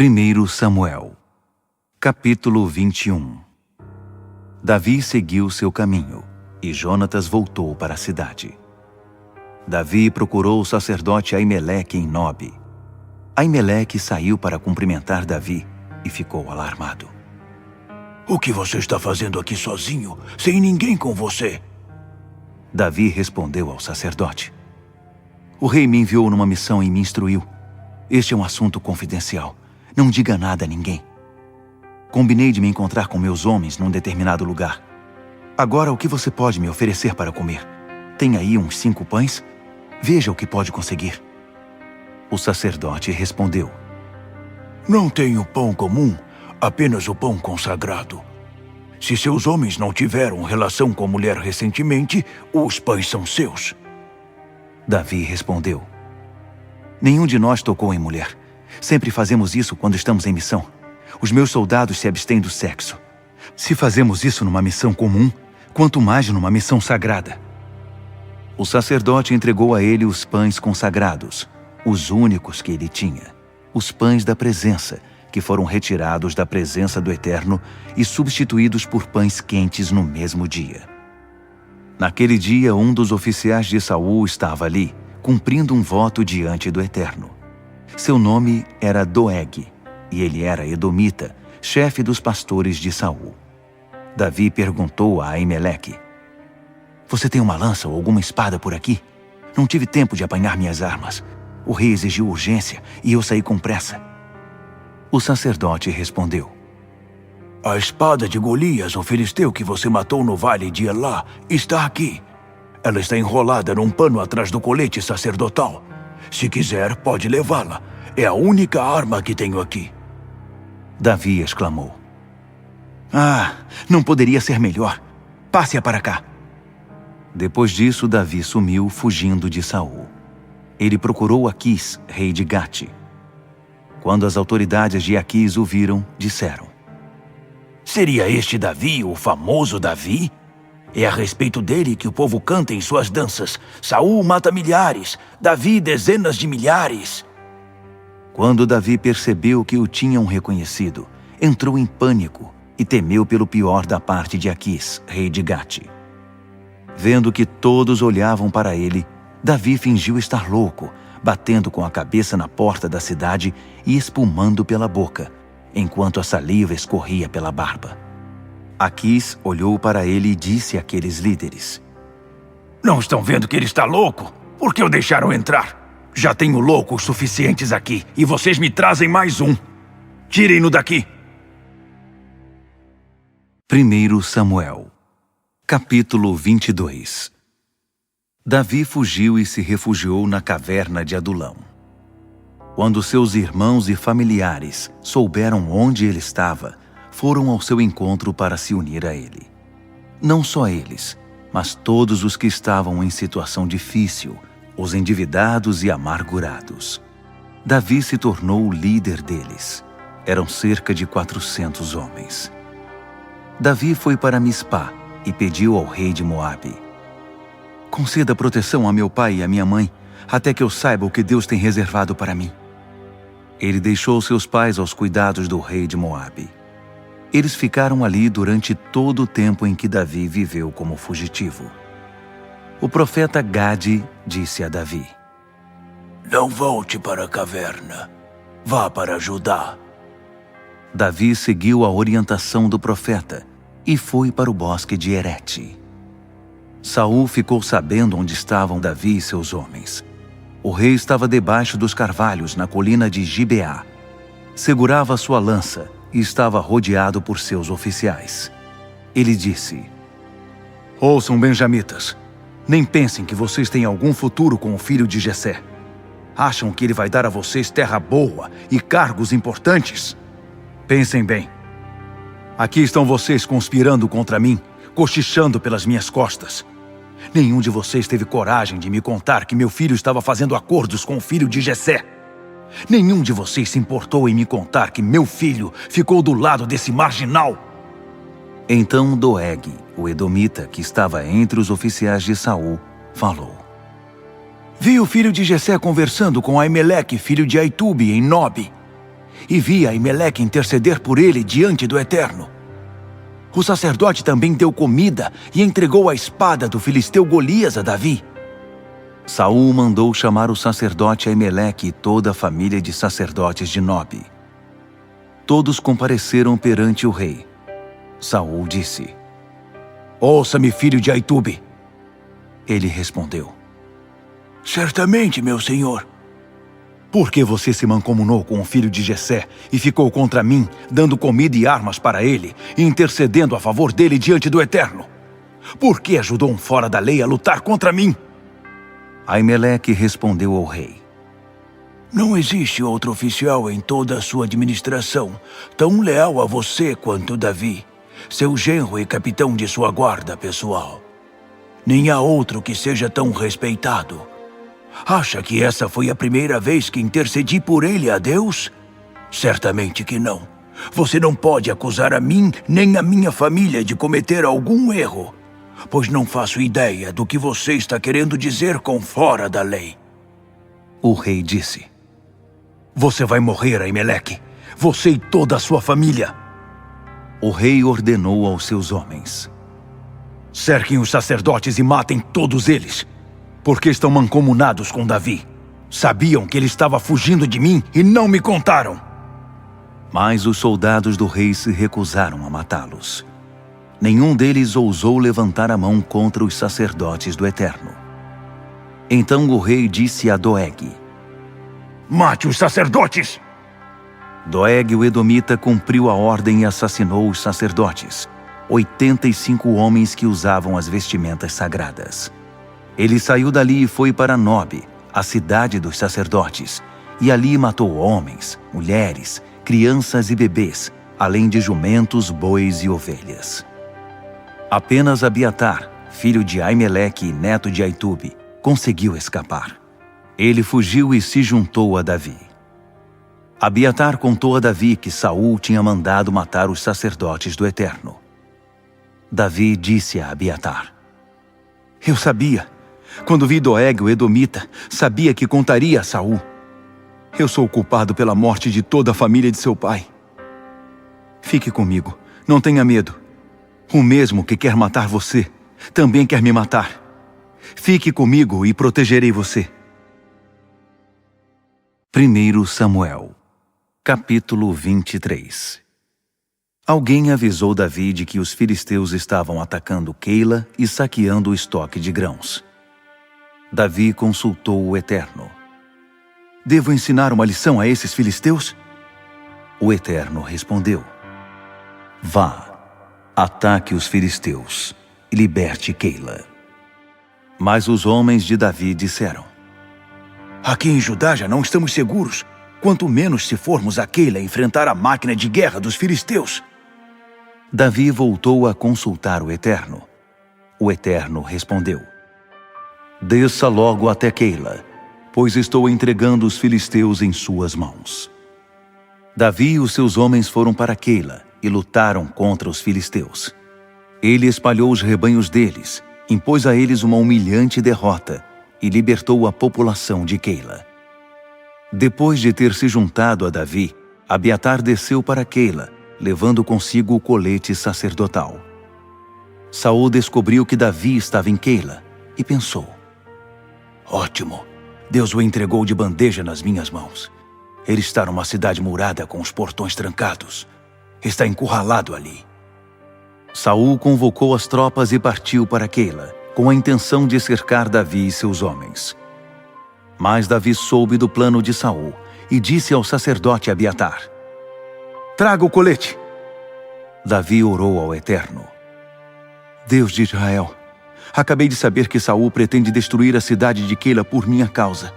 1 Samuel, capítulo 21. Davi seguiu seu caminho, e Jonatas voltou para a cidade. Davi procurou o sacerdote Aimeleque em Nobe. Aimeleque saiu para cumprimentar Davi e ficou alarmado. O que você está fazendo aqui sozinho, sem ninguém com você? Davi respondeu ao sacerdote. O rei me enviou numa missão e me instruiu. Este é um assunto confidencial. Não diga nada a ninguém. Combinei de me encontrar com meus homens num determinado lugar. Agora, o que você pode me oferecer para comer? Tem aí uns 5 pães? Veja o que pode conseguir. O sacerdote respondeu. Não tenho pão comum, apenas o pão consagrado. Se seus homens não tiveram relação com mulher recentemente, os pães são seus. Davi respondeu. Nenhum de nós tocou em mulher. Sempre fazemos isso quando estamos em missão. Os meus soldados se abstêm do sexo. Se fazemos isso numa missão comum, quanto mais numa missão sagrada. O sacerdote entregou a ele os pães consagrados, os únicos que ele tinha, os pães da presença, que foram retirados da presença do Eterno e substituídos por pães quentes no mesmo dia. Naquele dia, um dos oficiais de Saul estava ali, cumprindo um voto diante do Eterno. Seu nome era Doeg, e ele era edomita, chefe dos pastores de Saul. Davi perguntou a Aimeleque. Você tem uma lança ou alguma espada por aqui? Não tive tempo de apanhar minhas armas. O rei exigiu urgência e eu saí com pressa. O sacerdote respondeu. A espada de Golias, o filisteu que você matou no vale de Elá, está aqui. Ela está enrolada num pano atrás do colete sacerdotal. Se quiser, pode levá-la. É a única arma que tenho aqui. Davi exclamou. Ah, não poderia ser melhor. Passe-a para cá. Depois disso, Davi sumiu, fugindo de Saul. Ele procurou Aquis, rei de Gate. Quando as autoridades de Aquis o viram, disseram. Seria este Davi, o famoso Davi? É a respeito dele que o povo canta em suas danças. Saul mata milhares, Davi dezenas de milhares. Quando Davi percebeu que o tinham reconhecido, entrou em pânico e temeu pelo pior da parte de Aquis, rei de Gate. Vendo que todos olhavam para ele, Davi fingiu estar louco, batendo com a cabeça na porta da cidade e espumando pela boca, enquanto a saliva escorria pela barba. Aquis olhou para ele e disse àqueles líderes. Não estão vendo que ele está louco? Por que o deixaram entrar? Já tenho loucos suficientes aqui e vocês me trazem mais um. Tirem-no daqui. 1 Samuel, capítulo 22. Davi fugiu e se refugiou na caverna de Adulão. Quando seus irmãos e familiares souberam onde ele estava, foram ao seu encontro para se unir a ele. Não só eles, mas todos os que estavam em situação difícil, os endividados e amargurados. Davi se tornou o líder deles. Eram cerca de 400 homens. Davi foi para Mispá e pediu ao rei de Moabe. Conceda proteção a meu pai e a minha mãe, até que eu saiba o que Deus tem reservado para mim. Ele deixou seus pais aos cuidados do rei de Moabe. Eles ficaram ali durante todo o tempo em que Davi viveu como fugitivo. O profeta Gade disse a Davi. Não volte para a caverna. Vá para Judá. Davi seguiu a orientação do profeta e foi para o bosque de Herete. Saul ficou sabendo onde estavam Davi e seus homens. O rei estava debaixo dos carvalhos na colina de Gibeá. Segurava sua lança e estava rodeado por seus oficiais. Ele disse, ouçam, benjamitas, nem pensem que vocês têm algum futuro com o filho de Jessé. Acham que ele vai dar a vocês terra boa e cargos importantes? Pensem bem. Aqui estão vocês conspirando contra mim, cochichando pelas minhas costas. Nenhum de vocês teve coragem de me contar que meu filho estava fazendo acordos com o filho de Jessé. Nenhum de vocês se importou em me contar que meu filho ficou do lado desse marginal. Então Doeg, o edomita que estava entre os oficiais de Saul, falou. Vi o filho de Jessé conversando com Aimeleque, filho de Aitube, em Nobe. e vi Aimeleque interceder por ele diante do Eterno. O sacerdote também deu comida e entregou a espada do filisteu Golias a Davi. Saul mandou chamar o sacerdote Aimeleque e toda a família de sacerdotes de Nobe. Todos compareceram perante o rei. Saul disse: Ouça-me, filho de Aitube. Ele respondeu: Certamente, meu senhor. Por que você se mancomunou com o filho de Jessé e ficou contra mim, dando comida e armas para ele, e intercedendo a favor dele diante do Eterno? Por que ajudou um fora da lei a lutar contra mim? Aimeleque respondeu ao rei: Não existe outro oficial em toda a sua administração tão leal a você quanto Davi, seu genro e capitão de sua guarda pessoal. Nem há outro que seja tão respeitado. Acha que essa foi a primeira vez que intercedi por ele a Deus? Certamente que não. Você não pode acusar a mim nem a minha família de cometer algum erro, pois não faço ideia do que você está querendo dizer com fora da lei. O rei disse: Você vai morrer, Aimeleque. Você e toda a sua família. O rei ordenou aos seus homens: Cerquem os sacerdotes e matem todos eles, porque estão mancomunados com Davi. Sabiam que ele estava fugindo de mim e não me contaram. Mas os soldados do rei se recusaram a matá-los. Nenhum deles ousou levantar a mão contra os sacerdotes do Eterno. Então o rei disse a Doeg: Mate os sacerdotes! Doeg, o edomita, cumpriu a ordem e assassinou os sacerdotes, 85 homens que usavam as vestimentas sagradas. Ele saiu dali e foi para Nobe, a cidade dos sacerdotes, e ali matou homens, mulheres, crianças e bebês, além de jumentos, bois e ovelhas. Apenas Abiatar, filho de Aimeleque e neto de Aitube, conseguiu escapar. Ele fugiu e se juntou a Davi. Abiatar contou a Davi que Saul tinha mandado matar os sacerdotes do Eterno. Davi disse a Abiatar: Eu sabia. Quando vi Doeg, o edomita, sabia que contaria a Saul. Eu sou o culpado pela morte de toda a família de seu pai. Fique comigo, não tenha medo. O mesmo que quer matar você, também quer me matar. Fique comigo e protegerei você. 1 Samuel, capítulo 23. Alguém avisou Davi de que os filisteus estavam atacando Keila e saqueando o estoque de grãos. Davi consultou o Eterno: Devo ensinar uma lição a esses filisteus? O Eterno respondeu: Vá, ataque os filisteus e liberte Keila. Mas os homens de Davi disseram: Aqui em Judá já não estamos seguros, quanto menos se formos a Keila enfrentar a máquina de guerra dos filisteus. Davi voltou a consultar o Eterno. O Eterno respondeu: Desça logo até Keila, pois estou entregando os filisteus em suas mãos. Davi e os seus homens foram para Keila e lutaram contra os filisteus. Ele espalhou os rebanhos deles, impôs a eles uma humilhante derrota e libertou a população de Keila. Depois de ter se juntado a Davi, Abiatar desceu para Keila, levando consigo o colete sacerdotal. Saul descobriu que Davi estava em Keila e pensou: Ótimo, Deus o entregou de bandeja nas minhas mãos. Ele está numa cidade murada com os portões trancados. Está encurralado ali. Saul convocou as tropas e partiu para Keila, com a intenção de cercar Davi e seus homens. Mas Davi soube do plano de Saul e disse ao sacerdote Abiatar: Traga o colete. Davi orou ao Eterno: Deus de Israel, acabei de saber que Saul pretende destruir a cidade de Keila por minha causa.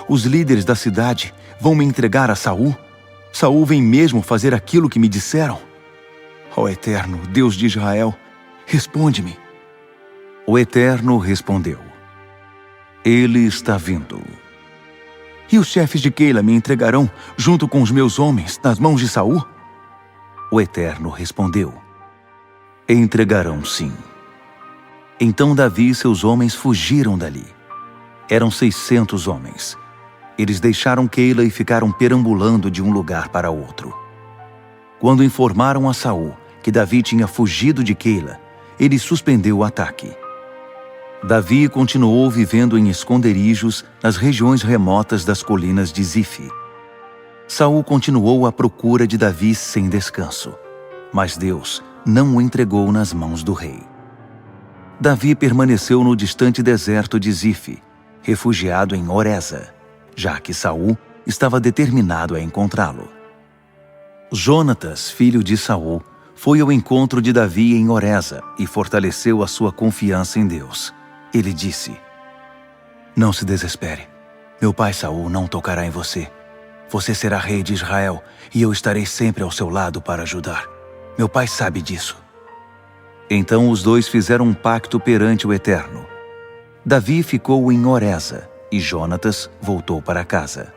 Os líderes da cidade vão me entregar a Saul? Saul vem mesmo fazer aquilo que me disseram? Ó Eterno, Deus de Israel, responde-me. O Eterno respondeu: Ele está vindo. E os chefes de Keila me entregarão, junto com os meus homens, nas mãos de Saul? O Eterno respondeu: Entregarão sim. Então Davi e seus homens fugiram dali. Eram 600 homens. Eles deixaram Keila e ficaram perambulando de um lugar para outro. Quando informaram a Saul que Davi tinha fugido de Keila, ele suspendeu o ataque. Davi continuou vivendo em esconderijos nas regiões remotas das colinas de Zife. Saul continuou à procura de Davi sem descanso, mas Deus não o entregou nas mãos do rei. Davi permaneceu no distante deserto de Zife, refugiado em Oreza, já que Saul estava determinado a encontrá-lo. Jonatas, filho de Saul, foi ao encontro de Davi em Oreza e fortaleceu a sua confiança em Deus. Ele disse: "Não se desespere. Meu pai Saul não tocará em você. Você será rei de Israel e eu estarei sempre ao seu lado para ajudar. Meu pai sabe disso." Então os dois fizeram um pacto perante o Eterno. Davi ficou em Oreza e Jonatas voltou para casa.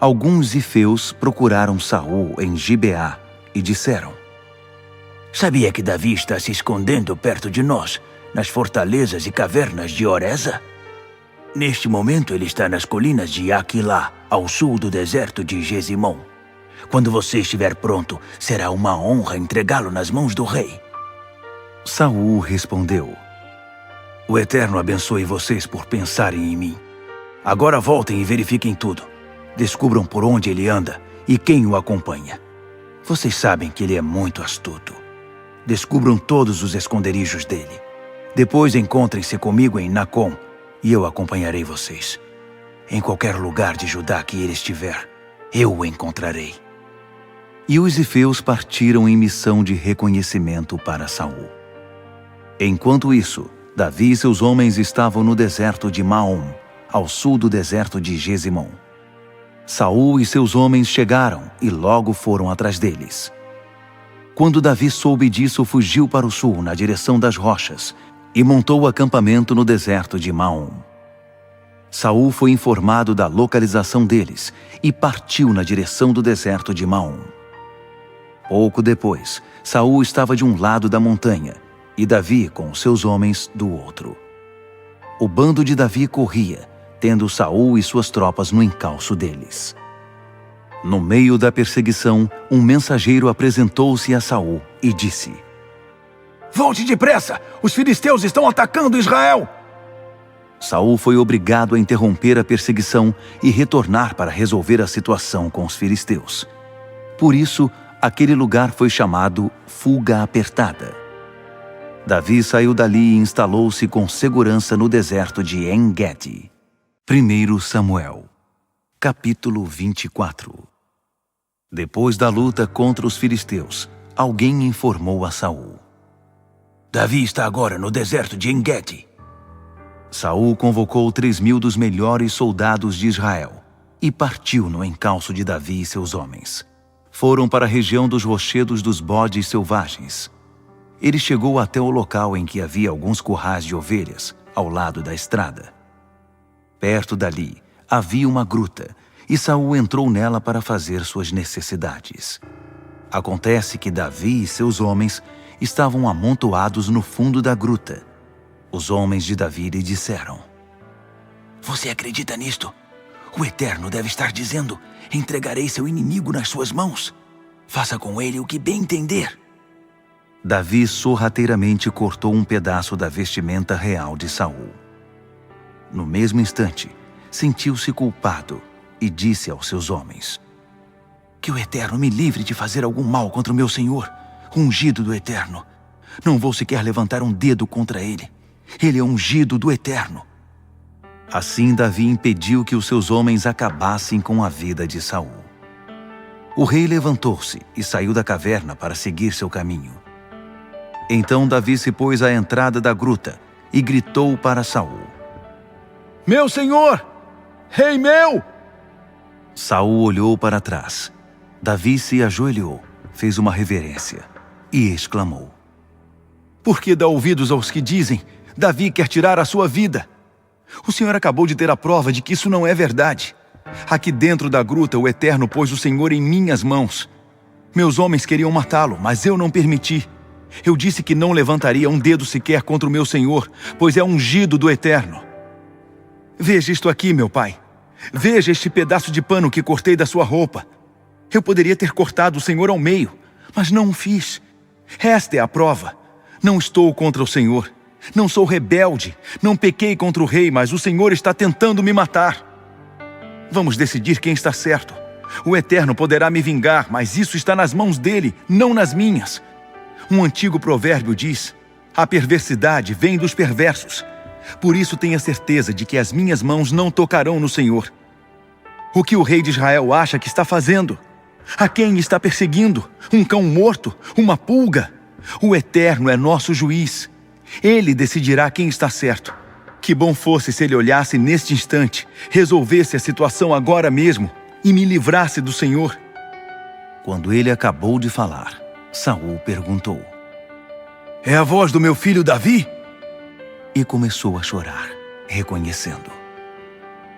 Alguns zifeus procuraram Saul em Gibeá e disseram: Sabia que Davi está se escondendo perto de nós, nas fortalezas e cavernas de Oreza? Neste momento ele está nas colinas de Aquilá, ao sul do deserto de Gesimon. Quando você estiver pronto, será uma honra entregá-lo nas mãos do rei. Saul respondeu: O Eterno abençoe vocês por pensarem em mim. Agora voltem e verifiquem tudo. Descubram por onde ele anda e quem o acompanha. Vocês sabem que ele é muito astuto. Descubram todos os esconderijos dele. Depois encontrem-se comigo em Nacon e eu acompanharei vocês. Em qualquer lugar de Judá que ele estiver, eu o encontrarei. E os zifeus partiram em missão de reconhecimento para Saul. Enquanto isso, Davi e seus homens estavam no deserto de Maom, ao sul do deserto de Gesimon. Saul e seus homens chegaram e logo foram atrás deles. Quando Davi soube disso, fugiu para o sul, na direção das rochas, e montou o acampamento no deserto de Maom. Saul foi informado da localização deles e partiu na direção do deserto de Maom. Pouco depois, Saul estava de um lado da montanha e Davi com os seus homens do outro. O bando de Davi corria, tendo Saul e suas tropas no encalço deles. No meio da perseguição, um mensageiro apresentou-se a Saul e disse: Volte depressa! Os filisteus estão atacando Israel! Saul foi obrigado a interromper a perseguição e retornar para resolver a situação com os filisteus. Por isso, aquele lugar foi chamado Fuga Apertada. Davi saiu dali e instalou-se com segurança no deserto de En-Gedi. 1 Samuel, capítulo 24. Depois da luta contra os filisteus, alguém informou a Saul: Davi está agora no deserto de En-Gedi. Saul convocou 3.000 dos melhores soldados de Israel e partiu no encalço de Davi e seus homens. Foram para a região dos rochedos dos bodes selvagens. Ele chegou até o local em que havia alguns currais de ovelhas, ao lado da estrada. Perto dali, havia uma gruta, e Saul entrou nela para fazer suas necessidades. Acontece que Davi e seus homens estavam amontoados no fundo da gruta. Os homens de Davi lhe disseram: Você acredita nisto? O Eterno deve estar dizendo: entregarei seu inimigo nas suas mãos. Faça com ele o que bem entender. Davi sorrateiramente cortou um pedaço da vestimenta real de Saul. No mesmo instante, sentiu-se culpado e disse aos seus homens: Que o Eterno me livre de fazer algum mal contra o meu senhor, ungido do Eterno. Não vou sequer levantar um dedo contra ele. Ele é ungido do Eterno. Assim Davi impediu que os seus homens acabassem com a vida de Saul. O rei levantou-se e saiu da caverna para seguir seu caminho. Então Davi se pôs à entrada da gruta e gritou para Saul: Meu senhor! Rei meu! Saul olhou para trás. Davi se ajoelhou, fez uma reverência e exclamou: Por que dá ouvidos aos que dizem: Davi quer tirar a sua vida? O Senhor acabou de ter a prova de que isso não é verdade. Aqui dentro da gruta o Eterno pôs o Senhor em minhas mãos. Meus homens queriam matá-lo, mas eu não permiti. Eu disse que não levantaria um dedo sequer contra o meu Senhor, pois é ungido do Eterno. Veja isto aqui, meu pai. Veja este pedaço de pano que cortei da sua roupa. Eu poderia ter cortado o Senhor ao meio, mas não o fiz. Esta é a prova. Não estou contra o Senhor. Não sou rebelde. Não pequei contra o rei, mas o Senhor está tentando me matar. Vamos decidir quem está certo. O Eterno poderá me vingar, mas isso está nas mãos dele, não nas minhas. Um antigo provérbio diz: a perversidade vem dos perversos. Por isso tenha certeza de que as minhas mãos não tocarão no Senhor. O que o rei de Israel acha que está fazendo? A quem está perseguindo? Um cão morto? Uma pulga? O Eterno é nosso juiz. Ele decidirá quem está certo. Que bom fosse se ele olhasse neste instante, resolvesse a situação agora mesmo e me livrasse do Senhor. Quando ele acabou de falar, Saul perguntou: É a voz do meu filho Davi? E começou a chorar, reconhecendo: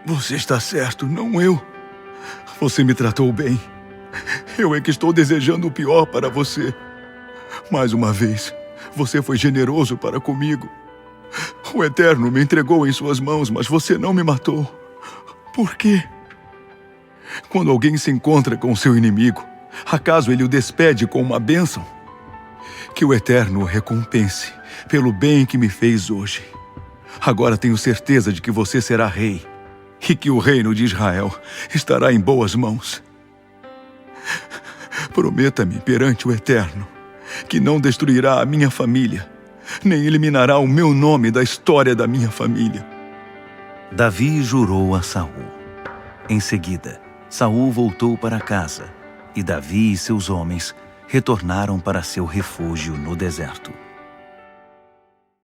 Você está certo, não eu. Você me tratou bem. Eu é que estou desejando o pior para você. Mais uma vez, você foi generoso para comigo. O Eterno me entregou em suas mãos, mas você não me matou. Por quê? Quando alguém se encontra com seu inimigo, acaso ele o despede com uma bênção? Que o Eterno o recompense pelo bem que me fez hoje. Agora tenho certeza de que você será rei e que o reino de Israel estará em boas mãos. Prometa-me perante o Eterno que não destruirá a minha família, nem eliminará o meu nome da história da minha família. Davi jurou a Saul. Em seguida, Saul voltou para casa, e Davi e seus homens retornaram para seu refúgio no deserto.